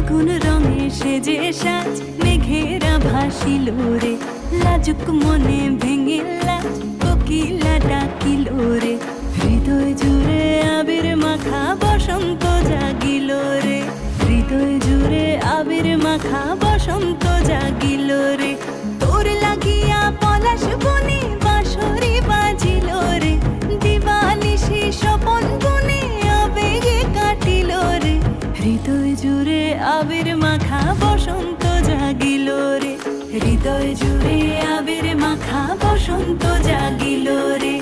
ফাগুন রঙে সেজে সাজ মেঘেরা ভাসিল রে, লাজুক মনে ভেঙে লাজ কোকিলা ডাকিল রে। হৃদয় জুড়ে আবির মাখা বসন্ত জাগিল রে, হৃদয় জুড়ে আবির মাখা বসন্ত জাগিল রে। তোর লাগিয়া পলাশ বনে বাঁশরি বাজিল রে, দিবানিশি স্বপন বনে আবেগে কাটিল রে। হৃদয় জুড়ে আবির মাখা বসন্ত জাগিল রে, হৃদয় জুড়ে আবির মাখা বসন্ত জাগিল রে।